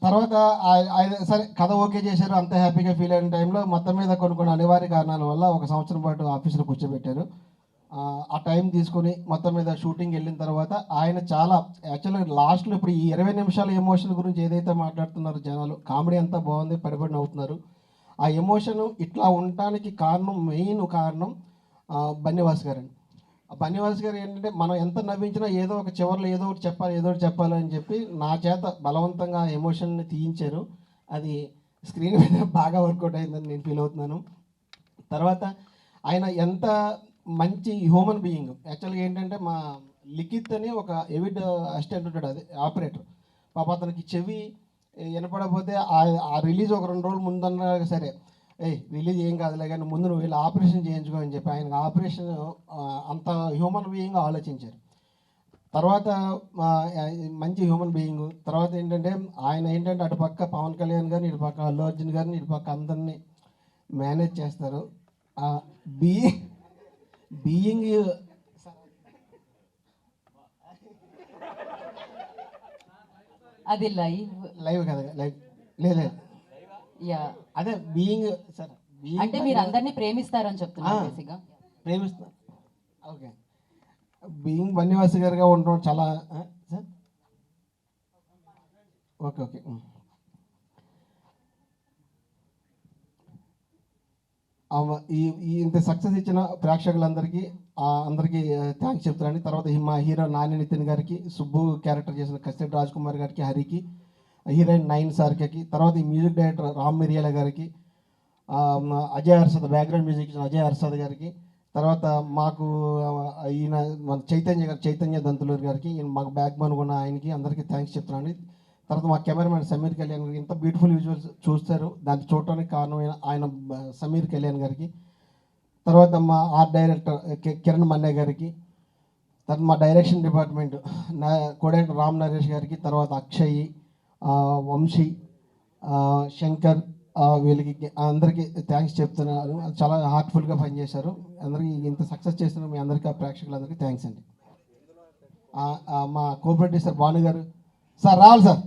తర్వాత ఆయన సరే కథ ఓకే చేశారు, అంత హ్యాపీగా ఫీల్ అయిన టైంలో మొత్తం మీద కొన్ని అనివార్య కారణాల వల్ల ఒక సంవత్సరం పాటు ఆఫీసులో కూర్చోబెట్టారు. ఆ టైం తీసుకొని మొత్తం మీద షూటింగ్ వెళ్ళిన తర్వాత ఆయన చాలా యాక్చువల్గా లాస్ట్లో ఇప్పుడు ఈ 20 నిమిషాల ఎమోషన్ గురించి ఏదైతే మాట్లాడుతున్నారో జనాలు, కామెడీ అంతా బాగుంది, పడిపడి నవ్వుతున్నారు. ఆ ఎమోషన్ ఇట్లా ఉండటానికి కారణం, మెయిన్ కారణం బన్నీవాస్ గారండి. బన్నీవాస్ గారు ఏంటంటే మనం ఎంత నవ్వించినా ఏదో ఒక చివరిలో ఏదో ఒకటి చెప్పాలి అని చెప్పి నా చేత బలవంతంగా ఎమోషన్ని తీయించారు. అది స్క్రీన్ మీద బాగా వర్కౌట్ అయిందని నేను ఫీల్ అవుతున్నాను. తర్వాత ఆయన ఎంత మంచి హ్యూమన్ బీయింగ్. యాక్చువల్గా ఏంటంటే మా లిఖిత్ అని ఒక ఎవిడ్ అసిస్టెంట్ ఉంటాడు, అది ఆపరేటర్. పాప అతనికి చెవి వినపడకపోతే ఆ రిలీజ్ ఒక 2 రోజులు ముందన్నా సరే, రిలీజ్ ఏం కాదులే కానీ ముందు నువ్వు వెళ్ళి ఆపరేషన్ చేయించుకో అని చెప్పి ఆయనకు ఆపరేషన్ అంత హ్యూమన్ బీయింగ్ ఆలోచించారు. తర్వాత మంచి హ్యూమన్ బీయింగ్. తర్వాత ఏంటంటే ఆయన ఏంటంటే అటుపక్క పవన్ కళ్యాణ్ గారిని, ఇటుపక్క అల్లు అర్జున్ గారిని, ఇటుపక్క అందరినీ మేనేజ్ చేస్తారు. బీయింగ్ అది లైవ్ కదా, లేదు యా, అదే బీయింగ్ సార్. అంటే మీరు అందరినీ ప్రేమిస్తారని చెప్తున్నారు బేసిక్గా. ప్రేమిస్తున్నా. ఓకే, బీయింగ్ బన్నీవాస్ గారుగా ఉండడం చాలా సార్. ఓకే ఓకే ఇంత సక్సెస్ ఇచ్చిన ప్రేక్షకులందరికీ అందరికీ థ్యాంక్స్ చెప్తానండి. తర్వాత మా హీరో నాని నితిన్ గారికి, సుబ్బు క్యారెక్టర్ చేసిన కసిరెడ్డి రాజ్ కుమార్ గారికి, హరికి, హీరోయిన్ నైన్ సార్కి, తర్వాత ఈ మ్యూజిక్ డైరెక్టర్ రామ్ మిరియాల గారికి, అజయ్ అర్షద్ బ్యాక్గ్రౌండ్ మ్యూజిక్ ఇచ్చిన అజయ్ అర్షద్ గారికి, తర్వాత మాకు ఈయన మన చైతన్య దంతులూరు గారికి, ఈయన మాకు బ్యాక్ బోన్ ఉన్న ఆయనకి అందరికీ థ్యాంక్స్ చెప్తానండి. తర్వాత మా కెమెరామెన్ సమీర్ కళ్యాణ్ గారికి, ఇంత బ్యూటిఫుల్ విజువల్స్ చూస్తారు, దాన్ని చూడటానికి కారణమైన ఆయన సమీర్ కళ్యాణ్ గారికి, తర్వాత మా ఆర్ట్ డైరెక్టర్ కిరణ్ మన్నయ్య గారికి, తర్వాత మా direction department co-director Ram Naresh గారికి, తర్వాత అక్షయ్, వంశీ, శంకర్, వీళ్ళకి అందరికీ థ్యాంక్స్ చెప్తున్నారు. చాలా హార్ట్ఫుల్గా పనిచేశారు. అందరికీ ఇంత సక్సెస్ చేస్తున్న మీ అందరికీ, ప్రేక్షకులందరికీ థ్యాంక్స్ అండి. మా కో ప్రొడ్యూసర్ భాను గారు సార్ రావాలి సార్.